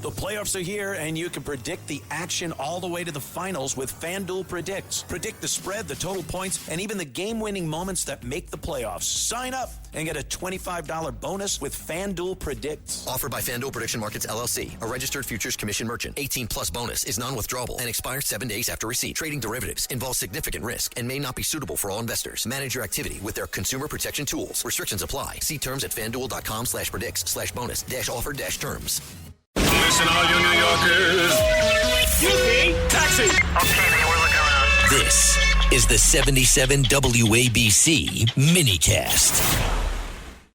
The playoffs are here, and you can predict the action all the way to the finals with FanDuel Predicts. Predict the spread, the total points, and even the game-winning moments that make the playoffs. Sign up and get a $25 bonus with FanDuel Predicts. Offered by FanDuel Prediction Markets, LLC, a registered futures commission merchant. 18-plus bonus is non-withdrawable and expires 7 days after receipt. Trading derivatives involves significant risk and may not be suitable for all investors. Manage your activity with their consumer protection tools. Restrictions apply. See terms at FanDuel.com/predicts/bonus-offer-terms. Listen, all you New Yorkers. Taxi. Okay, man, we're looking around. This is the 77 WABC minicast.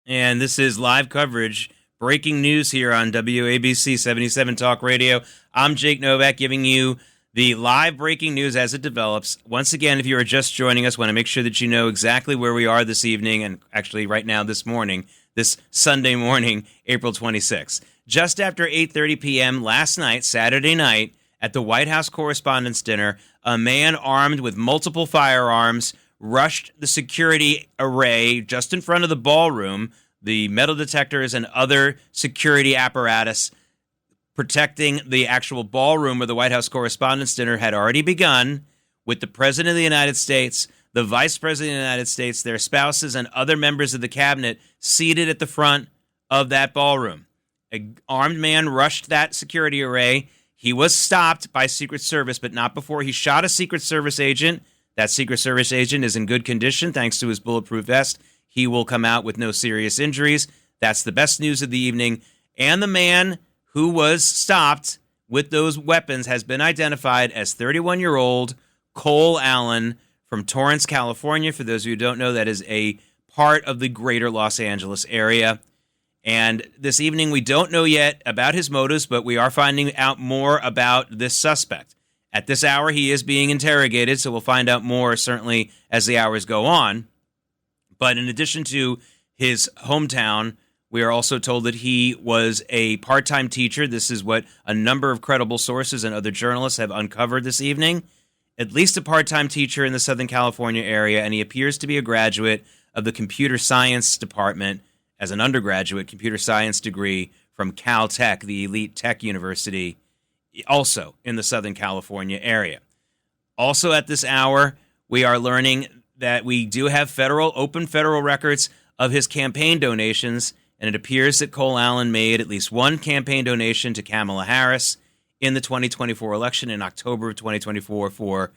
And this is live coverage, breaking news here on WABC 77 Talk Radio. I'm Jake Novak giving you the live breaking news as it develops. Once again, if you are just joining us, I want to make sure that you know exactly where we are this evening, and actually right now this morning, this Sunday morning, April 26th. Just after 8:30 p.m. last night, Saturday night, at the White House Correspondents' Dinner, a man armed with multiple firearms rushed the security array just in front of the ballroom, the metal detectors and other security apparatus protecting the actual ballroom where the White House Correspondents' Dinner had already begun, with the President of the United States, the Vice President of the United States, their spouses, and other members of the cabinet seated at the front of that ballroom. An armed man rushed that security array. He was stopped by Secret Service, but not before he shot a Secret Service agent. That Secret Service agent is in good condition thanks to his bulletproof vest. He will come out with no serious injuries. That's the best news of the evening. And the man who was stopped with those weapons has been identified as 31-year-old Cole Allen from Torrance, California. For those of you who don't know, that is a part of the greater Los Angeles area. And this evening, we don't know yet about his motives, but we are finding out more about this suspect. At this hour, he is being interrogated, so we'll find out more, certainly, as the hours go on. But in addition to his hometown, we are also told that he was a part-time teacher. This is what a number of credible sources and other journalists have uncovered this evening. At least a part-time teacher in the Southern California area, and he appears to be a graduate of the computer science department as an undergraduate computer science degree from Caltech, the elite tech university, also in the Southern California area. Also at this hour, we are learning that we do have open federal records of his campaign donations, and it appears that Cole Allen made at least one campaign donation to Kamala Harris in the 2024 election in October of 2024 for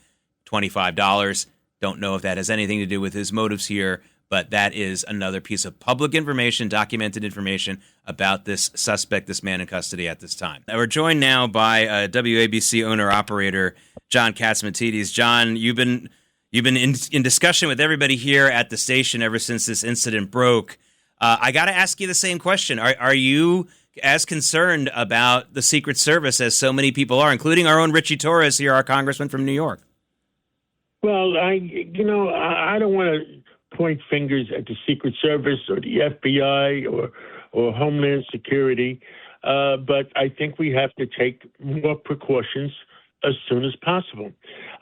$25. Don't know if that has anything to do with his motives here, but that is another piece of public information, documented information about this suspect, this man in custody at this time. Now, we're joined now by WABC owner-operator John Catsimatidis. John, you've been in discussion with everybody here at the station ever since this incident broke. I got to ask you the same question. Are you as concerned about the Secret Service as so many people are, including our own Richie Torres here, our congressman from New York? Well, I don't want to point fingers at the Secret Service or the FBI or Homeland Security, but I think we have to take more precautions as soon as possible.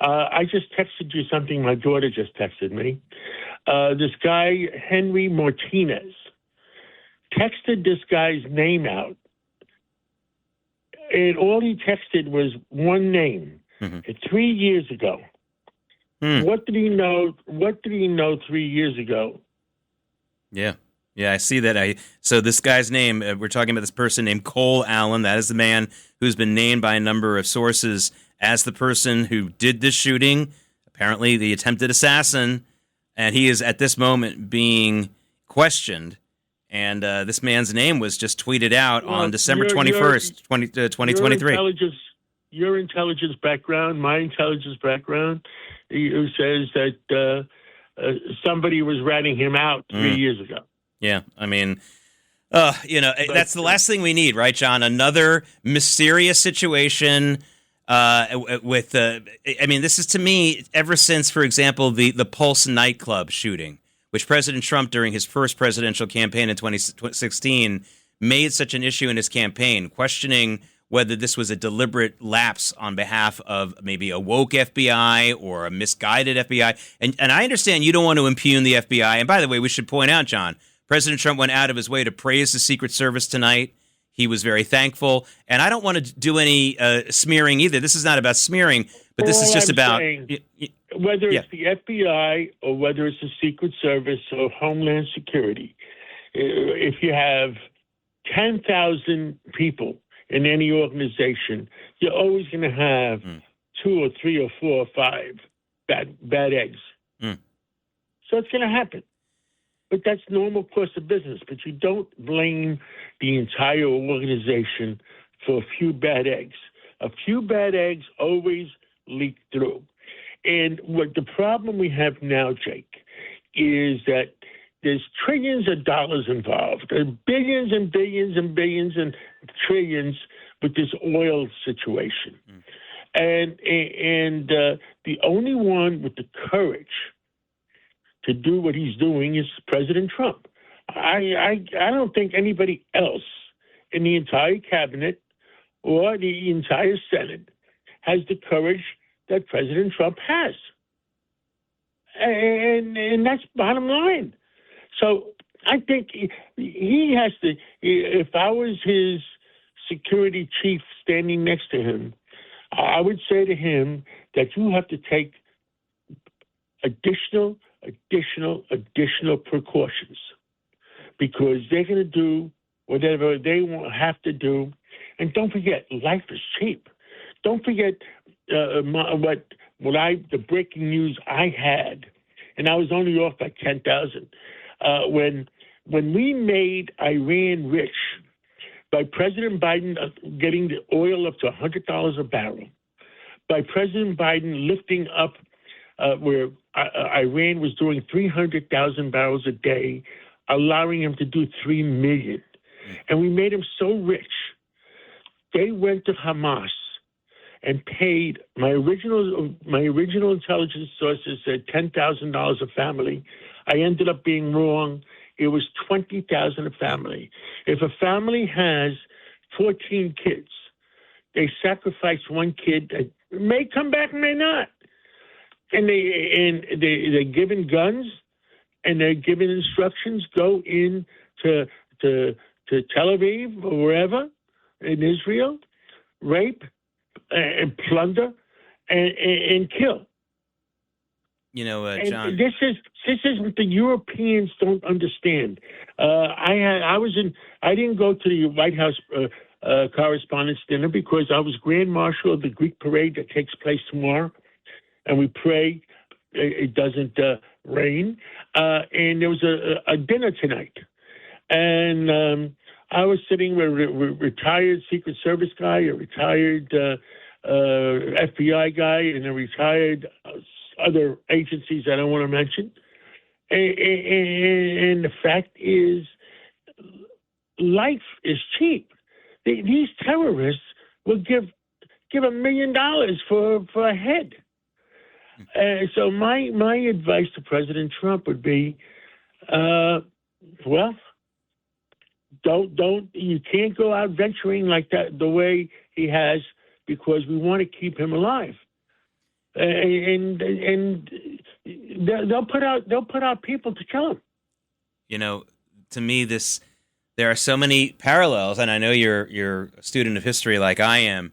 I just texted you something my daughter just texted me. This guy, Henry Martinez, texted this guy's name out. And all he texted was one name. Mm-hmm. 3 years ago. What did he know? What did he know 3 years ago? Yeah, I see that. So this guy's name, we're talking about this person named Cole Allen. That is the man who's been named by a number of sources as the person who did this shooting, apparently the attempted assassin, and he is at this moment being questioned. And this man's name was just tweeted out on December 21st, 2023. Your intelligence background, my intelligence background, who says that somebody was ratting him out 3 years ago. Yeah, I mean, that's the last thing we need, right, John? Another mysterious situation with, this is to me, ever since, for example, the Pulse nightclub shooting, which President Trump, during his first presidential campaign in 2016, made such an issue in his campaign, questioning whether this was a deliberate lapse on behalf of maybe a woke FBI or a misguided FBI. And I understand you don't want to impugn the FBI. And by the way, we should point out, John, President Trump went out of his way to praise the Secret Service tonight. He was very thankful. And I don't want to do any smearing either. This is not about smearing, but this is just about... Whether it's the FBI or whether it's the Secret Service or Homeland Security, if you have 10,000 people in any organization, you're always going to have 2 or 3 or 4 or 5 bad eggs. So it's going to happen. But that's normal course of business. But you don't blame the entire organization for a few bad eggs. A few bad eggs always leak through. And what the problem we have now, Jake, is that there's trillions of dollars involved. There's billions and billions and billions and trillions with this oil situation. And the only one with the courage to do what he's doing is President Trump. I don't think anybody else in the entire cabinet or the entire Senate has the courage that President Trump has. And that's bottom line. So I think he has to, if I was his security chief standing next to him, I would say to him that you have to take additional precautions, because they're going to do whatever they have to do. And don't forget, life is cheap. Don't forget the breaking news I had, and I was only off by 10,000. When we made Iran rich by President Biden getting the oil up to $100 a barrel, by President Biden lifting up where Iran was doing 300,000 barrels a day, allowing him to do 3 million. And we made him so rich, they went to Hamas and paid, my original intelligence sources said $10,000 a family. I ended up being wrong. It was $20,000 a family. If a family has 14 kids, they sacrifice one kid that may come back, may not. And they're given guns, and they're given instructions: go in to Tel Aviv or wherever in Israel, rape and plunder and kill. You know, John. And this is what the Europeans don't understand. I didn't go to the White House Correspondents' dinner because I was Grand Marshal of the Greek parade that takes place tomorrow, and we pray it doesn't rain. And there was a dinner tonight, and I was sitting with a retired Secret Service guy, a retired FBI guy, and a retired other agencies I don't want to mention. And the fact is, life is cheap. These terrorists will give $1 million for a head. So my advice to President Trump would be, you can't go out venturing like that the way he has, because we want to keep him alive. And they'll put out people to kill him. You know, to me, there are so many parallels, and I know you're a student of history like I am.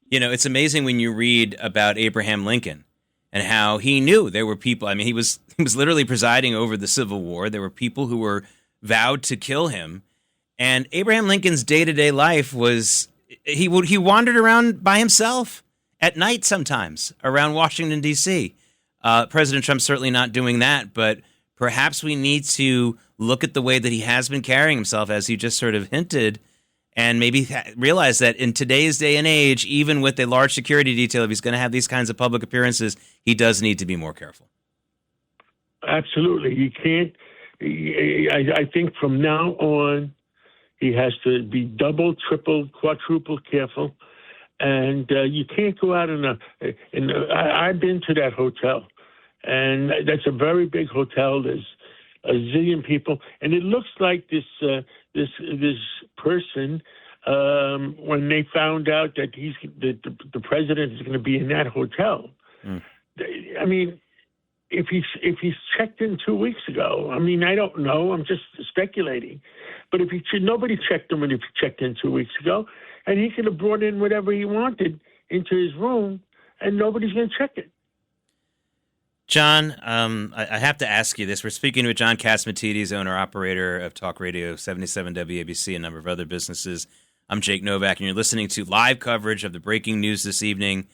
You know, it's amazing when you read about Abraham Lincoln and how he knew there were people. I mean, he was literally presiding over the Civil War. There were people who were vowed to kill him, and Abraham Lincoln's day-to-day life was he wandered around by himself at night sometimes around Washington, D.C. President Trump's certainly not doing that, but perhaps we need to look at the way that he has been carrying himself, as you just sort of hinted, and maybe realize that in today's day and age, even with a large security detail, if he's going to have these kinds of public appearances, he does need to be more careful. Absolutely. You can't. I think from now on, he has to be double, triple, quadruple careful. And you can't go out I've been to that hotel, and that's a very big hotel. There's a zillion people, and it looks like this person, when they found out that the president is going to be in that hotel. I mean, if he's checked in 2 weeks ago, I mean, I don't know. I'm just speculating. But if nobody checked him, and if he checked in 2 weeks ago, and he could have brought in whatever he wanted into his room, and nobody's going to check it. John, I have to ask you this. We're speaking with John Catsimatidis, owner-operator of Talk Radio 77 WABC, a number of other businesses. I'm Jake Novak, and you're listening to live coverage of the breaking news this evening.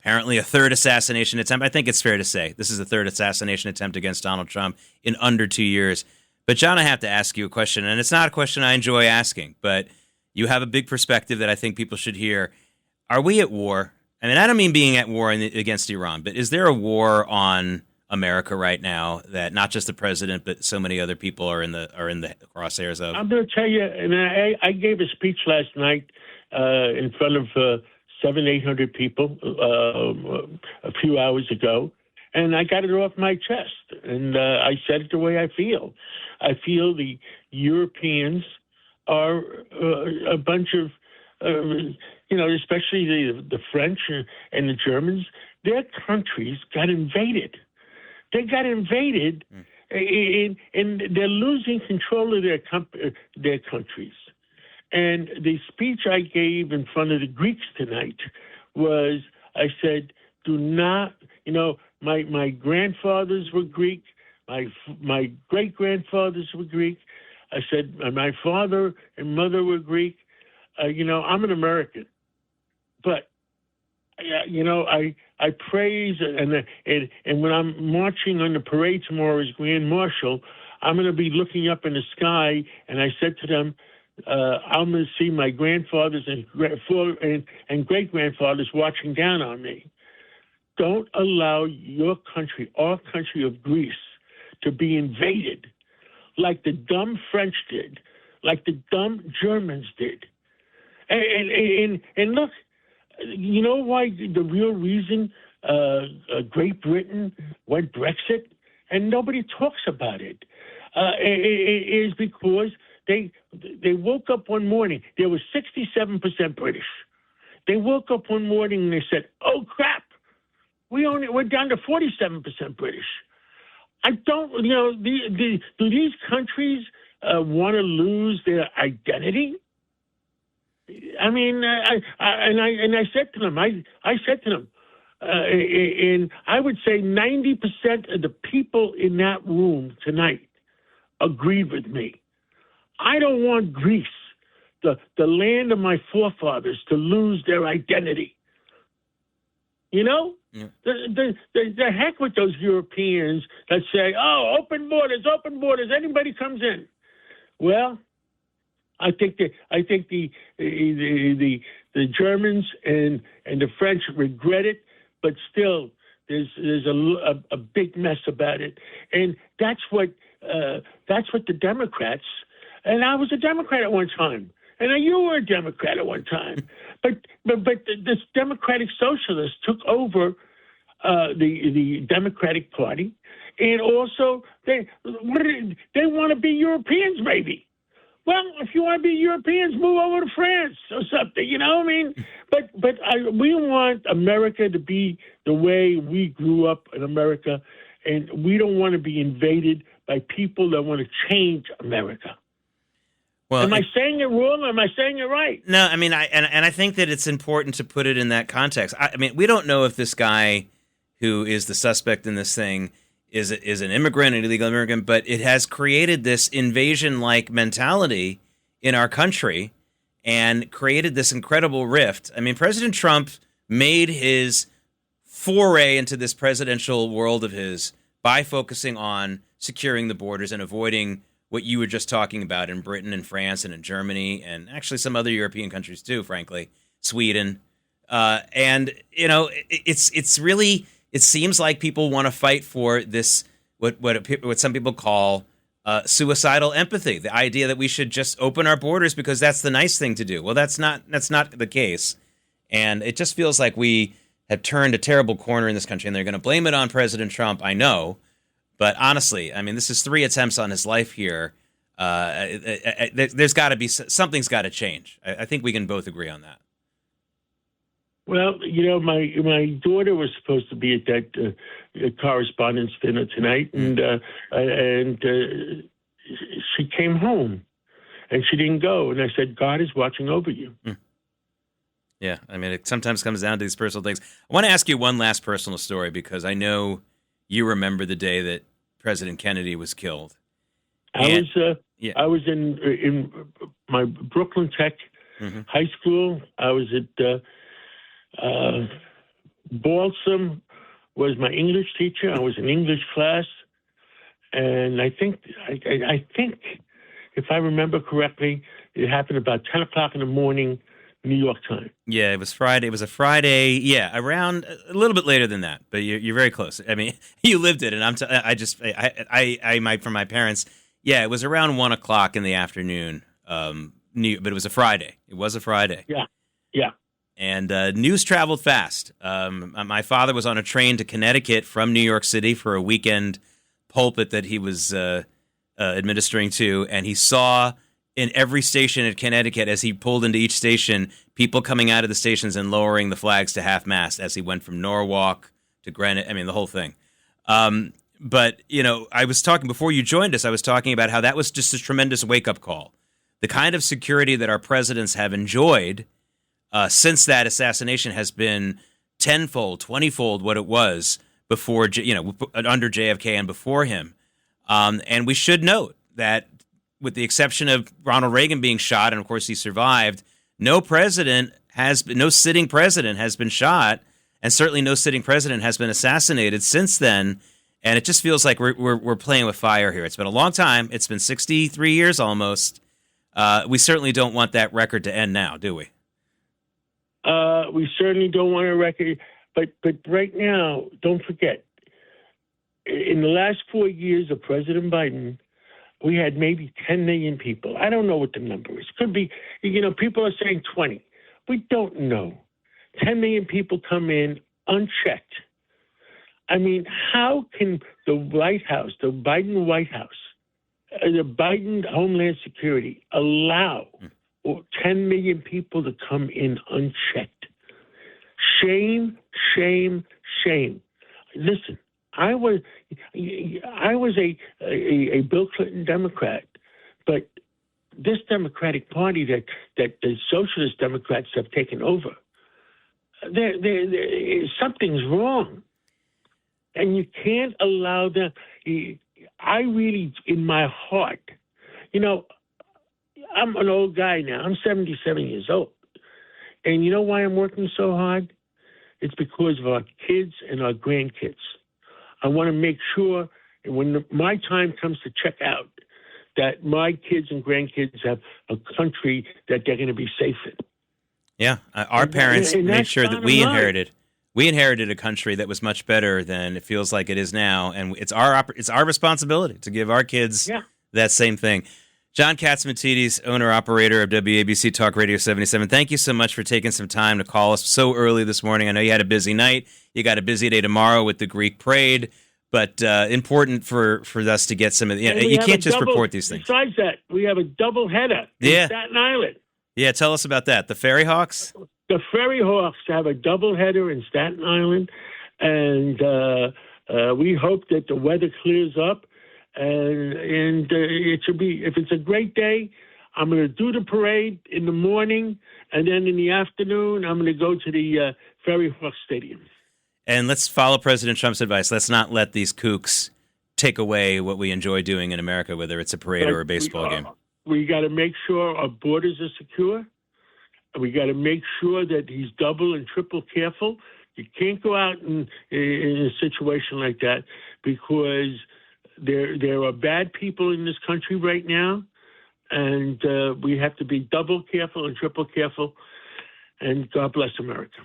Apparently a third assassination attempt. I think it's fair to say this is the third assassination attempt against Donald Trump in under 2 years. But, John, I have to ask you a question, and it's not a question I enjoy asking, but you have a big perspective that I think people should hear. Are we at war? I mean, I don't mean being at war against Iran, but is there a war on America right now that not just the president, but so many other people are in the crosshairs of? I'm going to tell you, and I gave a speech last night in front of 700-800 people a few hours ago, and I got it off my chest, and I said it the way I feel. I feel the Europeans are a bunch of, especially the French and the Germans. Their countries got invaded. They got invaded, and they're losing control of their countries. And the speech I gave in front of the Greeks tonight was, I said, do not, my grandfathers were Greek, my great-grandfathers were Greek. I said, my father and mother were Greek. I'm an American. But, I praise, and when I'm marching on the parade tomorrow as Grand Marshal, I'm going to be looking up in the sky, and I said to them, I'm going to see my grandfathers and great-grandfathers watching down on me. Don't allow your country, our country of Greece, to be invaded like the dumb French did, like the dumb Germans did. And look, you know why the real reason Great Britain went Brexit, and nobody talks about it, is because they woke up one morning. There was 67% British. They woke up one morning and they said, "Oh crap, we're down to 47% British." I don't, do these countries want to lose their identity? I mean, I said to them, and I would say 90% of the people in that room tonight agreed with me. I don't want Greece, the land of my forefathers, to lose their identity. Yeah. The heck with those Europeans that say, "Oh, open borders, anybody comes in." Well, I think the Germans and the French regret it, but still, there's a big mess about it, and that's what the Democrats. And I was a Democrat at one time, and you were a Democrat at one time, but this Democratic Socialists took over the Democratic Party, and also they want to be Europeans, maybe. Well, if you want to be Europeans, move over to France or something, I mean? But we want America to be the way we grew up in America, and we don't want to be invaded by people that want to change America. Well, am I saying it wrong or am I saying it right? No, I mean, I think that it's important to put it in that context. I mean, we don't know if this guy who is the suspect in this thing is an immigrant, an illegal immigrant, but it has created this invasion-like mentality in our country and created this incredible rift. I mean, President Trump made his foray into this presidential world of his by focusing on securing the borders and avoiding what you were just talking about in Britain and France and in Germany and actually some other European countries too, frankly, Sweden. And, it's really... It seems like people want to fight for this, what some people call suicidal empathy, the idea that we should just open our borders because that's the nice thing to do. Well, that's not the case. And it just feels like we have turned a terrible corner in this country, and they're going to blame it on President Trump, I know. But honestly, I mean, this is 3 attempts on his life here. There's got to be, something's got to change. I think we can both agree on that. Well, my daughter was supposed to be at that Correspondents dinner tonight, and she came home, and she didn't go. And I said, God is watching over you. Yeah, I mean, it sometimes comes down to these personal things. I want to ask you one last personal story because I know you remember the day that President Kennedy was killed. I was in my Brooklyn Tech high school. I was at Balsam was my English teacher. I was in English class, and I think if I remember correctly, it happened about 10 o'clock in the morning, New York time. Yeah, it was Friday. It was a Friday. Yeah, around a little bit later than that, but you're very close. I mean, you lived it, and I might from my parents. Yeah, it was around 1 o'clock in the afternoon. But it was a Friday. It was a Friday. Yeah. And news traveled fast. My father was on a train to Connecticut from New York City for a weekend pulpit that he was administering to, and he saw in every station at Connecticut, as he pulled into each station, people coming out of the stations and lowering the flags to half-mast as he went from Norwalk to Greenwich. I mean, the whole thing. But, I was talking, before you joined us, I was talking about how that was just a tremendous wake-up call. The kind of security that our presidents have enjoyed since that assassination has been tenfold, 20-fold what it was before, under JFK and before him. And we should note that with the exception of Ronald Reagan being shot, and of course he survived, no sitting president has been shot, and certainly no sitting president has been assassinated since then. And it just feels like we're playing with fire here. It's been a long time. It's been 63 years almost. We certainly don't want that record to end now, do we? We certainly don't want a record. But right now, don't forget, in the last 4 years of President Biden, we had maybe 10 million people. I don't know what the number is. Could be, people are saying 20. We don't know. 10 million people come in unchecked. I mean, how can the White House, the Biden White House, the Biden Homeland Security allow 10 million people to come in unchecked? Shame, shame, shame. Listen, I was a Bill Clinton Democrat, but this Democratic Party that the Socialist Democrats have taken over, something's wrong, and you can't allow them. I really, in my heart, I'm an old guy now. I'm 77 years old, and you know why I'm working so hard? It's because of our kids and our grandkids. I want to make sure when my time comes to check out that my kids and grandkids have a country that they're going to be safe in. Yeah, our parents made sure that we inherited. We inherited a country that was much better than it feels like it is now, and it's our responsibility to give our kids that same thing. John Catsimatidis, owner-operator of WABC Talk Radio 77, thank you so much for taking some time to call us so early this morning. I know you had a busy night. You got a busy day tomorrow with the Greek parade, but important for us to get some of the... You can't just report these things. Besides that, we have a double header in Staten Island. Yeah, tell us about that. The Ferry Hawks? The Ferry Hawks have a double header in Staten Island, and we hope that the weather clears up. And it should be, if it's a great day, I'm going to do the parade in the morning, and then in the afternoon, I'm going to go to the Ferry Hawk Stadium. And let's follow President Trump's advice. Let's not let these kooks take away what we enjoy doing in America, whether it's a parade or a baseball game. We got to make sure our borders are secure. We got to make sure that he's double and triple careful. You can't go out in a situation like that because there are bad people in this country right now, and we have to be double careful and triple careful. And God bless America.